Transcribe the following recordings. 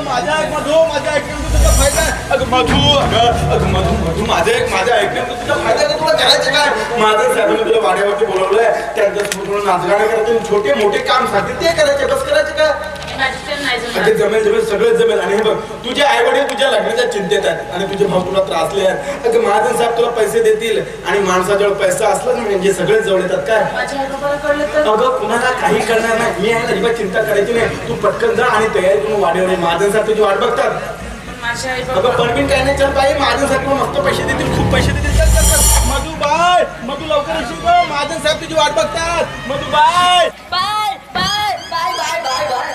माझ्या ऐक मधू, माझ्या ऐकण्यात तुझा फायदा आहे. अगं मधू, अगं मधू मधू माझ्या ऐकण्यात तुझा फायदा आहे. तुला करायचं काय? माझं साहेबांनी तुला वाड्यावरती बोलवलंय, त्यांच्यासमोर तुला नाचगाणं करायचं, छोटे मोठे काम सांगतील ते करायचे. बस करायचे काय? अगं जमेल जमेल, सगळं जमेल. आणि हे बघ, तुझे आई वडील तुझ्या लग्नाच्या चिंतेत आहेत आणि तुझे भाऊ तुला त्रासले आहेत. अगं महाजन साहेब तुला पैसे देतील आणि माणसाजवळ पैसा असला ना म्हणजे सगळे जवळ येतात. काय अगं कुणाला काही करणार नाही. मी आहे, अजिबात चिंता करायची नाही. तू पटकन जा आणि तयारी करून वाड्यावर. महाजन साहेब तुझी वाट बघतात. अगं परवीन काय नाही, चल बाई, महाजन साहेब तुला मस्त पैसे देतील, खूप पैसे देतील. चल चल चल मधू बाय, मधू लवकर येशील गं. महाजन साहेब तुझी वाट बघतात. Madhu bye bye bye bye bye bye bye.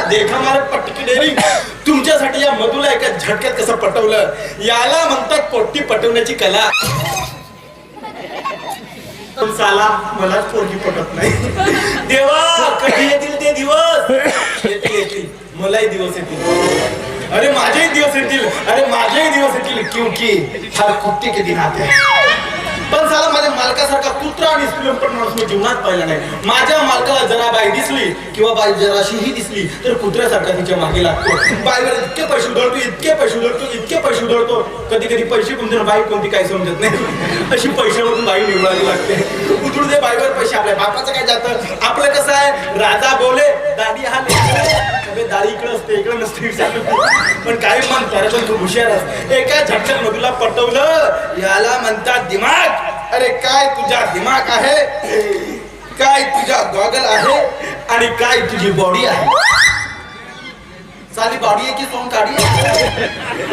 देखा मारे पटकी डेअरिंग. तुमच्यासाठी या मधूला एका झटक्यात कसं पटवलं, याला म्हणतात पोट्टी पटवण्याची कला. साला मलाच पोरगी पटत नाही. देवा कधी येतील ते दिवस? येतील येतील, मलाही दिवस येतील. अरे माझेही दिवस येतील, अरे माझेही दिवस येतील. क्योंकि हर कुत्ते के दिन आते हैं. पण साला माझ्या मालकासारखा कुत्रा आणि स्त्रीलंपट माणूस मी जीवनात पाहिला नाही. माझ्या मालकाला जरा बाई दिसली किंवा बाई जराशीही दिसली तर कुत्र्यासारखा तिच्या मागे लागतो. बाईवर इतके पैसे उधळतो, इतके पैसे उधळतो, इतके पैसे उधळतो. कधी कधी पैसे कोणते बाई कोणती काही समजत नाही. अशी पैशावरून बाई निवडावी लागते. उधळू दे बाईवर पैसे, आपल्या बापाचं काय जातं. आपलं कसं आहे, राजा बोले दाढी हा दाढी इकडे असते, इकडे नसते. पण काही म्हणतात पण तू हुशार असते. एका झटक्यात मधूला पटवलं, याला म्हणतात दिमाग. अरे काय तुझा दिमाग आहे, काय तुझा गॉगल आहे आणि काय तुझी बॉडी आहे. साली बॉडी आहे की सोन काढी आहे.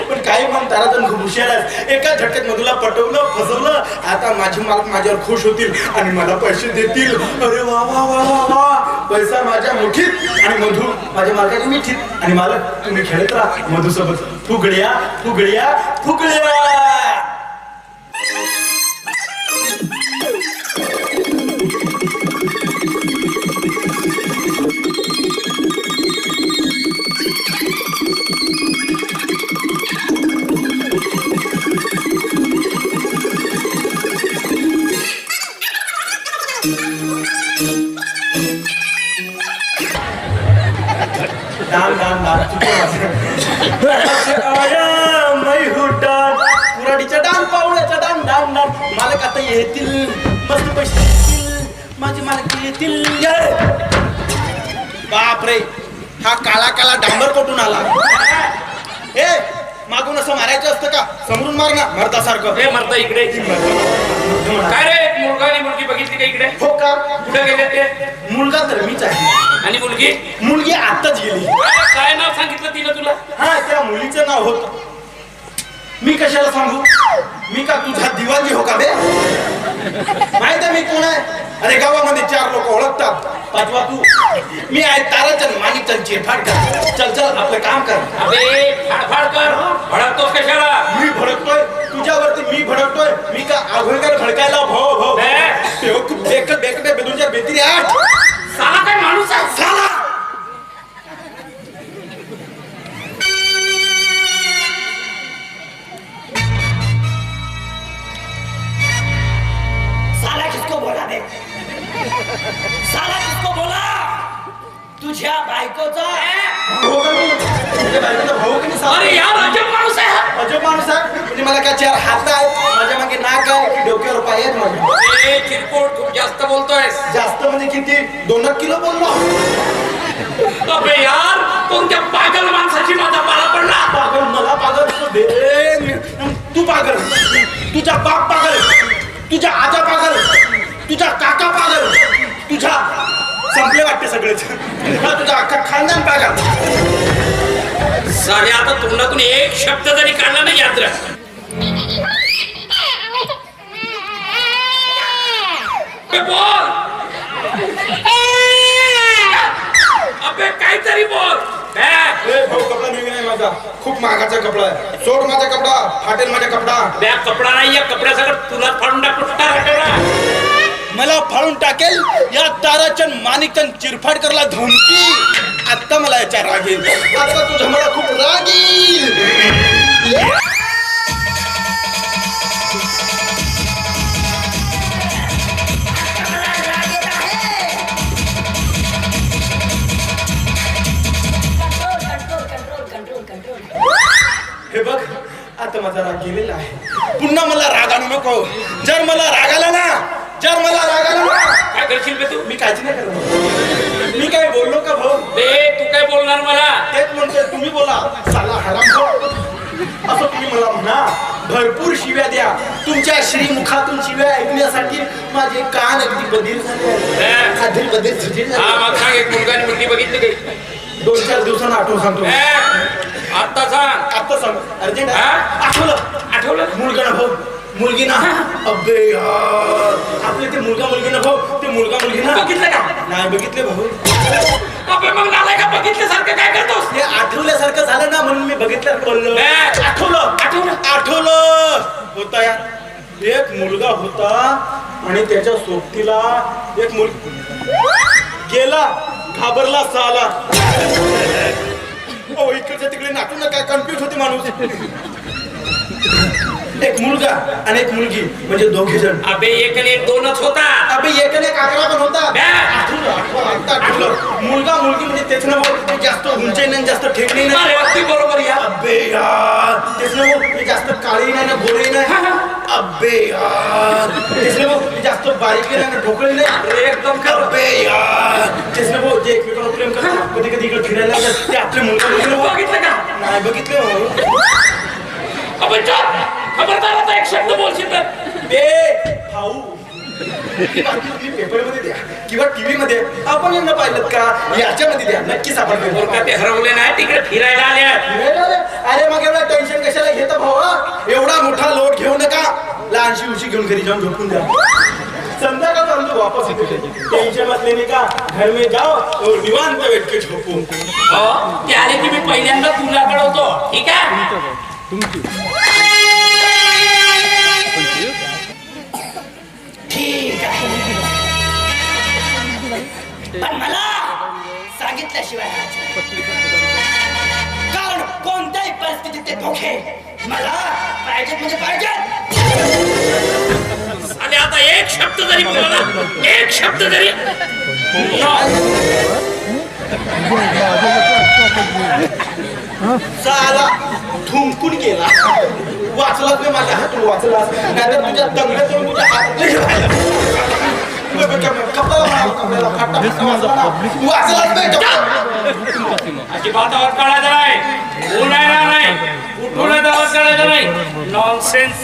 पण काही म्हणतात खूप हुशार आहे. एका झटक्यात मधूला पटवलं, फसवलं. आता माझे मालक माझ्यावर खुश होतील आणि मला पैसे देतील. अरे वा वा वा वा वा, पैसा माझ्या मुठीत आणि मधू माझ्या मालकाच्या मिठीत. आणि मालक तुम्ही खेळत राहा मधू सोबत. फुगड्या फुगड्या फुगड्या. डाल डाल डाल आया मैं हूँ डाल. कुराडीचा डाल, पावळ्याचा डाल डाल डाल. मालक आता येतील, मस्त पैसे येतील, माझे मालक येतील. बापरे, हा काळा काळा डांबर कुठून आला? ए मागून असं मारायचं असतं का? समोरून मार ना मरतासारखं. हे मरता इकडे. काय रे, मुलगा आणि मुलगी बघितली का इकडे? हो का? कुठे गेले ते? मुलगा तर मीच आहे आणि मुलगी? मुलगी आताच गेली. काय नाव सांगितलं तिला तुला? हा, त्या मुलीचं नाव होतं. मी कशाला सांगू? मी का तुझा दिवाजी हो का बे? माहित आहे मी कोण आहे? अरे गावामध्ये 4 लोक ओळखतात. पाचवा तू. मी आहे ताराचंद माणिकचंद चिरफाडकर. चल चल आपलं काम कर. अबे फाडफाड कर, भडकतोस कशाला? मी भडकतोय तुझ्यावरती, मी भडकतोय. मी का आघोळकर भडकायला भाऊ भाऊ खूप बेकट बेकट बेदूच्या बेतिरी आठ. साला काय माणूस आहे साला. साला किसको बोला बे? साला किसको बोला? तुझ्या बायकोचा. भाऊ की नाही साला? अरे यार, अजब माणूस आहे हा. अजब माणूस आहे म्हणजे मला काय 4 हात आहेत, माझ्या मागे नाक आहे की डोक्यावर पाय आहेत माझ्या? ए चिरपोट, खूप जास्त बोलतोय. जास्त म्हणजे किती? 2 किलो बोललो. अबे यार, कोणत्या पागल माणसाची माझा पाला पडला? पागल मला पागल तू पागल, तुझा बाप पागल, तुझा आजा पागल, तुझा काका पागल, तुझा संपले वाटते सगळेच. तुझा अख्खा खानदान पागल. सारे आता तोंडातून एक शब्द जरी काढला नाही यात्रा. बोल अबे, काहीतरी बोल. भाऊ कपडा नवीन आहे माझा, खूप महागाचा कपडा आहे. सोड माझा कपडा, फाटेल माझा कपडा. त्या कपडा नाही, या कपड्यासकट तुला फाडून टाकून मला फाडून टाकेल या ताराचंद माणिकचंद चिरफाडकरला धमकी. आता मला याच्या राग येईल. आता तुझा मला खूप राग येईल. आहे. पुन्हा मला राग आणू नको. जर मला राग आला ना, काय करशील बे तू? मी काळजी नाही करणार. मी काय बोललो का भाऊ? बे तू काय बोलणार मला? तेच म्हणतोय, तुम्ही बोला. साला हरामखोर असं तुम्ही मला म्हणा. भरपूर शिव्या द्या. तुमच्या श्रीमुखातून शिव्या ऐकण्यासाठी माझे कान अगदी बधीर झाले. अगदी बधीर झाले. हा मग सांग, एक मुलगा आणि मुलगी बघितली काही? 2-4 दिवसांना आठवून सांगतो. आता सांग. आता सांग अर्जंट. आठवलं मुलगा ना भाऊ, मुलगी ना. अबे यार, आपले ते मुलगा मुलगी ना भाऊ, ते मुलगा मुलगी ना. बघितलं का? नाही बघितले भाऊ. अबे मग नालाय का बघितल्यासारखं काय करतोस? हे आठवल्यासारखं झालं ना, म्हणून मी बघितलं बोललो. आठवलं होता यार. एक मुलगा होता आणि त्याच्या सोबतीला एक मुलगी गेला. घाबरला साला. इकडच्या तिकडे नाचू नका, कन्फ्युज होते माणूस. एक मुलगा आणि एक मुलगी म्हणजे दोघे जण. अबे एक आणि एक दोनच होता. अबे एक आणि एक आकडा पण होता. आठवलं. मुलगा मुलगी म्हणजे तेच ना भाऊ, जास्त उंची नाही जास्त ठेकणी नाही. अगदी बरोबर या. अबे यार, तेच ना भाऊ, जास्त काळी नाही ना गोरी नाही. अबे यार, तेच ना भाऊ, जास्त बारीक नाही ना ढोकळी नाही. एकदम खरं. अबे यार, तेच ना भाऊ, जे एकमेकांना प्रेम करतात, कधी कधी इकडे फिरायला जातात, ते आपले मुलगा मुलगी ना. बघितलं का? नाही बघितले भाऊ. अबे चुप! खबरदार आता एक शब्द बोलशील तर. बे भाऊ, तुम्ही पेपरमध्ये द्या किंवा टीव्ही मध्ये. आपण यांना पाहिलं का? याच्यामध्ये द्या, नक्की सापडते. बोल का ते हरवले नाही, तिकडे फिरायला आले. अरे मग एवढा टेन्शन कशाला घेता भाऊ? एवढा मोठा लोड घेऊ नका. लहानशी उशी घेऊन घरी जाऊन झोपून द्या. संध्याकाळपर्यंत वापस येते. टेन्शन असलेली का घर में जाओ और निवांत बैठ के झोपू. ते आले की मी पहिल्यांदा तुला कळवतो, ठीक आहे? ठीक आहे, पण मला सांगितल्याशिवाय कारण कोणत्याही परिस्थितीत ते धोके मला पाहिजे म्हणजे पाहिजे. आणि आता एक शब्द जरी बोला ना, एक शब्द जरी साला थुंकून गेला. वाचलाच नाही माझ्या हातून, वाचला नाहीतर तुझ्या दंगल्यातून तुझ्या हात अजिबात आवाज काढायचा नाही, बोलायला नाही, उठूनच आवाज काढायचा नाही. नॉनसेन्स.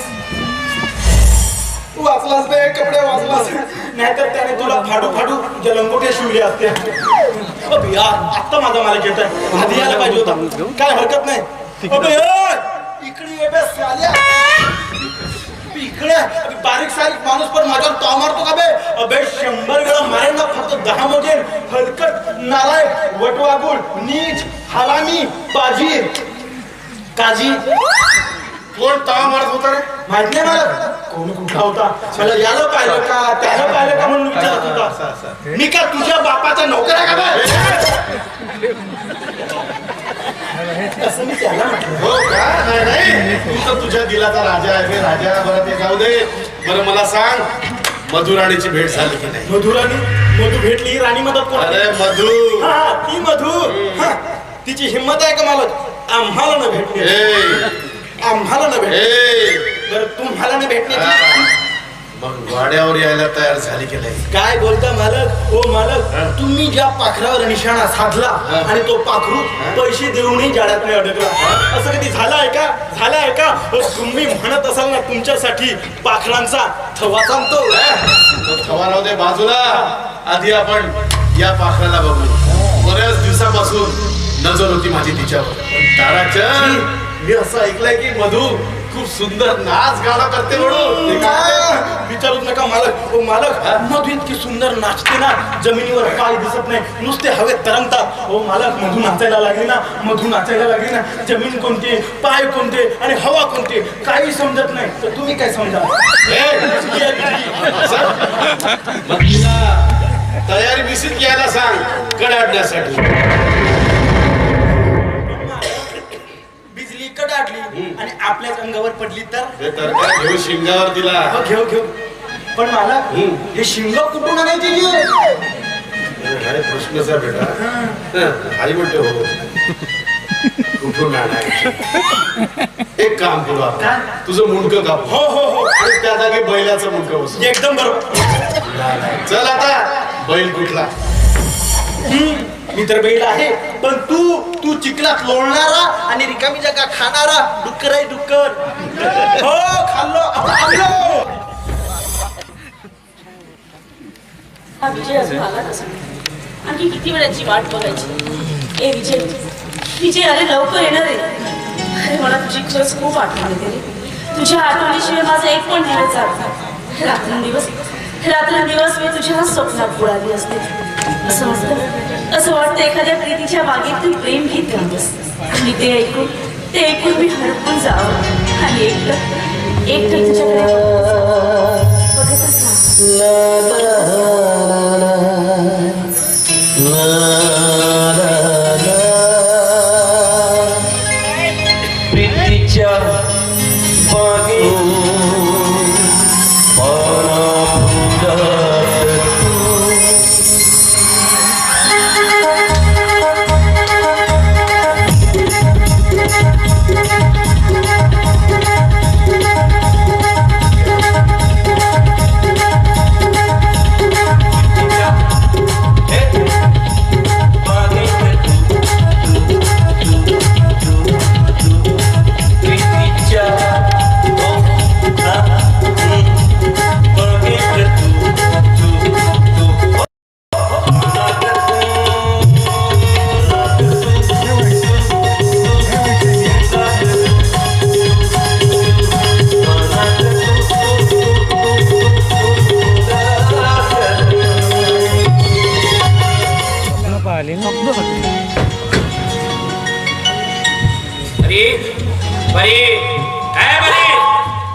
वाचलाच बे, कपडे वाचलाच नाहीतर त्याने तुला फाडू फाडू तुझ्या लंगोट्या शिवले असते. अबे यार, आत्ता माझा मालक येत आहे. आधी यायला पाहिजे होता. काय हरकत नाही. अबे यार, इकडे ये बे साल्या. इकडे बारीक सारीक माणूस पण माझ्यावर ताव मारतो का बे? अबे 100 वेळा मारेन ना, फक्त 10 मोजेन. हलकट, नालायक, वटवागुळ, नीच, हरामी, पाजी, काजी. कोण ताव मारत होता रे? माहित नाही मला कोण कुठला होता. मला याला पाहिलं का त्याला पाहिलं का म्हणून विचारत होता. मी का तुझ्या बापाचा नोकर आहे का बे? असं मी त्याला म्हटलं. हो का? नाही तू तर तुझ्या दिलाचा राजा आहे बे, राजा. बरं ते जाऊ दे. बरं मला सांग, मधुराणीची भेट झाली की नाही? मधुराणी? मधू भेटली, राणी मदत कोण? अरे मधू. हा, ती मधू. हा, तिची हिंमत आहे का मला? आम्हाला न भेटली. आम्हाला न भेटली. बरं तुम्हाला न भेटण्याची मग वाड्यावर यायला तयार झाली की नाही? काय बोलता मालक? हो मालक, तुम्ही ज्या पाखरावर निशाणा साधला आणि तो पाखरू पैसे देऊनही जाळ्यात नाही अडकला, असं कधी झालं आहे का? झालं आहे का? तुम्ही म्हणत असाल ना तुमच्यासाठी पाखरांचा थवा सांगतो. थवा राहू दे बाजूला. आधी आपण या पाखराला बघू. बऱ्याच दिवसापासून नजर होती माझी तिच्यावर. ताराचंद, मी असं ऐकलंय की मधू खूप सुंदर नाच गाणं करते म्हणून. विचारूच नका मालक. हो मालक, मधू इतकी सुंदर नाचते ना, जमिनीवर पाय दिसत नाही, नुसते हवेत तरंगतात. हो मालक, मधू नाचायला लागली ना, मधू नाचायला लागली ना, जमीन कोणती, पाय कोणते आणि हवा कोणते काही समजत नाही. तर तुम्ही काय समजा? मग तिला तयारी दिसत यायला सांग कडाडण्यासाठी. बिजली कडाडली आणि आपल्याच अंगावर पडली तर हे तर काय घेऊ शिंगावर तिला. हो, घेऊ घेऊ. पण मला हे शिंग कुठून आणायची? अरे प्रश्नच आहे बेटा. आई म्हणते हो. कुठून आणायची? एक काम करू आपण, तुझं मुंडकं कापू हो हो हो आणि त्या जागी बैलाचं मुंडकं बसू. एकदम बरोबर. चल आता, बैल कुठला? मी तर बैल आहे, पण तू चिखलात लोळणारा आणि रिकामी जागा खाणारा डुक्कर आहे डुक्कर. हो खाल्लो. हा विजय अजून आला नसा. आणखी किती वेळाची वाट बघायची. ए विजय विजय, अरे लवकर येणार आहे. अरे मला तुझी खरंच खूप आठवण येते रे. तुझ्या आठवणीशिवाय माझा एक पण दिवस जात नाही. रात्रंदिवस मी तुझ्या स्वप्नात बुडाली असते. असं वाटतं एखाद्या प्रीतीच्या बागेत तू प्रेम गीत गातोस आणि ते ऐकून मी हरपून जावं आणि एकटं तुझ्याकडे बघतच प्रीतीच्या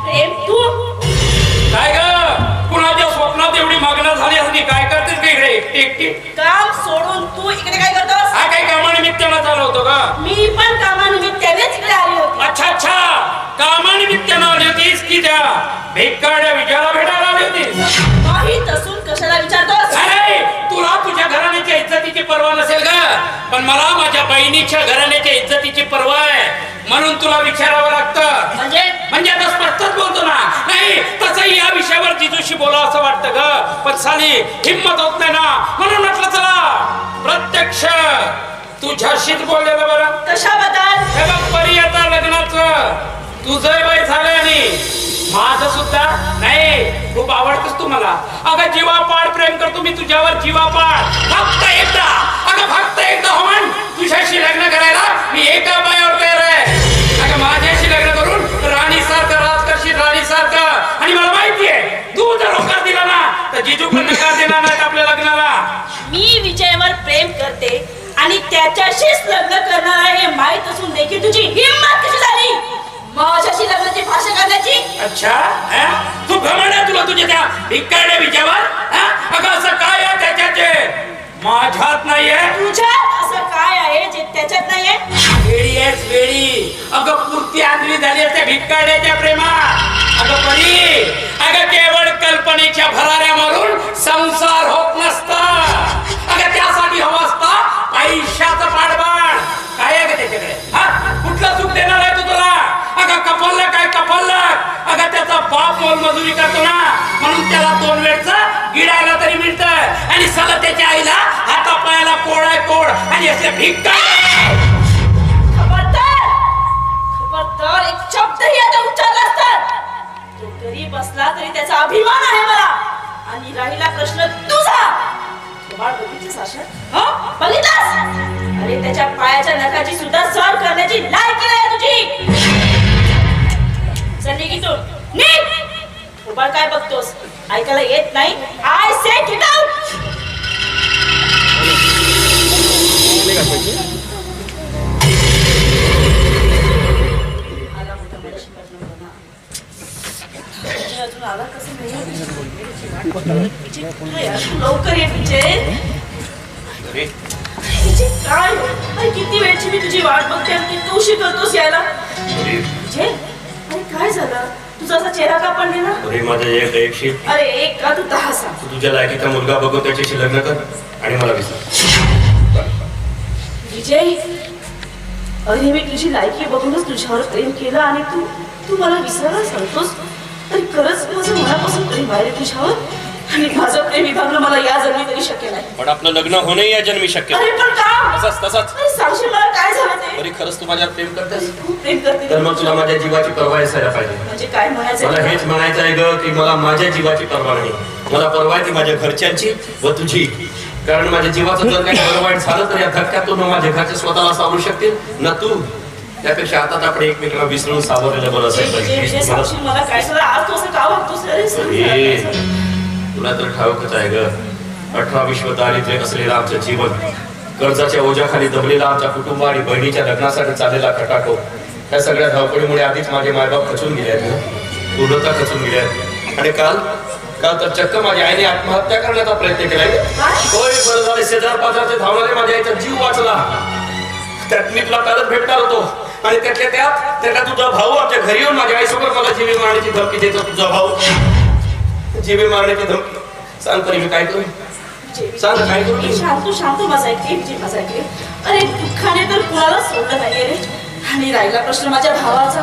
प्रेम तू काय ग, कुणाच्या स्वप्नात एवढी मग्न झाली असती? काय करतेस का इकडे एकटी? काम सोडून तू इकडे काय करतोस? हा काही कामानिमित्तानं चालू होतो का? मी पण कामानिमित्तानेच इकडे आली होती. अच्छा, कामानिमित्तानं आली होतीस की त्या भिक्काड्या विचारा भेटायला आली होतीस? माहीत असून कशाला विचारतोस? अरे तुला तुझ्या घराण्याच्या इज्जतीची पर्वा नसेल का? पण मला माझ्या बहिणीच्या घराण्याच्या इज्जतीची पर्वा आहे, म्हणून तुला विचारावं लागतं. म्हणजे आता स्पष्टच बोलतो ना. नाही तसंही या विषयावर जिजूशी बोलावं असं वाटतं ग, पण साली हिम्मत होत नाही ना, म्हणून म्हटलं चला प्रत्यक्ष तुझ्याशीच बोललेलं बरं. कशाबद्दल? हे बघ परी, आता लग्नाचं तुझं वय झालं आणि माझं सुद्धा. नाही खूप आवडतोस तू मला. अगं जीवापाड प्रेम करतो मी तुझ्यावर, जीवापाड. फक्त एकदा हो म्हण, तुझ्याशी लग्न करायला मी एका पायावर तयार आहे. अगं माझ्याशी लग्न करून राणीसारखं राज करशील, राणीसारखं. आणि मला माहितीये तू जर होकार दिला ना तर जिजू पण नकार देणार नाहीत आपल्या लग्नाला. मी विजयवर प्रेम करते आणि त्याच्याशीच लग्न करणार आहे हे माहित असून देखील तुझी हिम्मत कशी झाली माझ्याशी लग्नाची भाषा करण्याची? अच्छा, तू घमंड आहे तुला तुझ्या त्या भिक्काड्या विचारावर? अगं असं काय आहे त्याच्यात जे माझ्यात नाहीये? तुझ्यात असं काय आहे जे त्याच्यात नाहीये? वेळी अगं पूर्ती आंधळी झाली असते भिक्काड्याच्या प्रेमात. अगं परी, अगं केवळ कल्पनेच्या भराऱ्या मारून संसार होत नसता. अगं त्यासाठी हवं असता पैशाचं पाठबळ. काय आहे ग त्याच्याकडे? कुठलं सुख देणार आहे तू तुला? अगं कपललं काय कपललं? अगं त्याचा बाप मोलमजुरी करतो ना, म्हणून त्याला 2 वेळचं गिळायला तरी मिळतं. आणि सला त्याच्या आईला हातापायाला कोड आणि असल्या भिक्का. खबरदार एक शब्दही आता उच्चारला असतात. तो गरीब असला तरी त्याचा अभिमान आहे मला. आणि राहिला प्रश्न तुझा, बाळ बघितलीस आशा? बघितलास? अरे त्याच्या पायाच्या नखाची सुद्धा सर करण्याची लायकी नाही तुझी. चल निघितून निघ. बाळ काय बघतोस? ऐकायला येत नाही? I say get out. अजून आला कसं नाही? लवकर ये विजय. काय अरे किती वेळची मी तुझी वाट बघते आणि तू उशीर करतोस यायला. विजय अरे काय झालं? तुझा असा चेहरा का पडले ना? अरे माझं एकशे. अरे एक का तू 10 सांग. तू तुझ्या लायकीचा मुलगा बघून त्याच्याशी लग्न कर आणि मला विसर. विजय अरे मी तुझी लायकी बघूनच तुझ्यावर प्रेम केलं आणि तू तू मला विसरायला सांगतोस. अरे खरंच माझं मनापासून प्रेम आहे रे तुझ्यावर. आणि माझं प्रेम विभागणं मला या जन्मी तरी शक्य नाही. पण आपलं लग्न होणंही या जन्मी शक्य अरे पण का? तसाच अरे सांगशील मला काय झालं ते? तरी खरंच तू माझ्यावर प्रेम करतेस तू प्रेम करते तर मग तुला माझ्या जीवाची पर्वा असायला पाहिजे. म्हणजे काय म्हणायचं मला हेच म्हणायचं आहे ग की मला माझ्या जीवाची पर्वा नाही. मला पर्वा आहे ती माझ्या घरच्यांची व तुझी. कारण माझ्या जीवाचं जर काही बरं वाईट झालं तर या धक्क्यातून माझ्या घरचे स्वतःला सावरू शकतील ना तू. त्यापेक्षा आता आपण एकमेकांना विसरून सावरलेलं बरं असायला सांगशील मला काय झालं आज तू असं का वागतोस रे? पाहिजे. तुला तर ठाऊकच आहे ग 18 विश्व दारिद्र्य असलेलं आमचं जीवन, कर्जाच्या ओझ्याखाली दबलेला आमच्या कुटुंब आणि बहिणीच्या लग्नासाठी चाललेला खटाटो, या सगळ्या धावपळीमुळे आधीच माझे मायबाप खचून गेले आहेत, पूर्णता खचून गेले आहेत. आणि काल तर चक्क माझ्या आईने आत्महत्या करण्याचा प्रयत्न केलाय. होय बरं झाले शेजार पाजारचे धावणारे माझ्या आईचा जीव वाचला. त्यात मी तुला कालच भेटणार होतो आणि त्यातल्या तुझा भाऊ आमच्या घरी येऊन माझ्या आईसोबत मला जीवे मारण्याची धमकी देतो. तुझा भाऊ जीवे मारण्याची धमकी. सांग तरी मी काय करू? सांग काय करू? शांत माझा ऐकले. अरे दुःखाने तर कुणाला सोडलं नाहीये रे. आणि राहिला प्रश्न माझ्या भावाचा,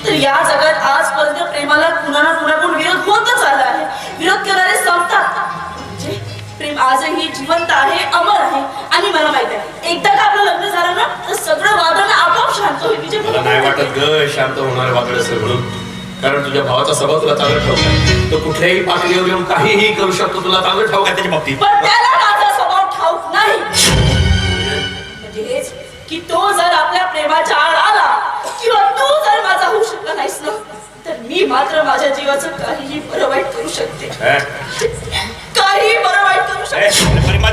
तर या जगात आजपर्यंत प्रेमाला कुणाकडून विरोध होतच आला आहे. विरोध करणारे संपतात. म्हणजे प्रेम आजही जिवंत आहे, अमर आहे. आणि मला माहित आहे एकदा का आपलं लग्न झालं ना तर सगळं वादळ आपोआप शांत होईल. मला नाही वाटत ग शांत होणारे वादळ असेल म्हणून. कारण तुझ्या भावाचा स्वभाव तुला चांगला ठाऊक आहे. तो कुठल्याही पातळीवर येऊन काहीही करू शकतो. तुला चांगलं ठाऊक आहे त्याच्या बाबतीत. पण त्याला माझा स्वभाव ठाऊक नाही. म्हणजे हेच की तो जर आपल्या प्रेमाच्या आड आला किंवा तू जर माझा होऊ शकला नाहीस ना तर मी मात्र माझ्या जीवाचं काहीही बरं वाईट करू शकते. काही बरं वाईट करू शकते.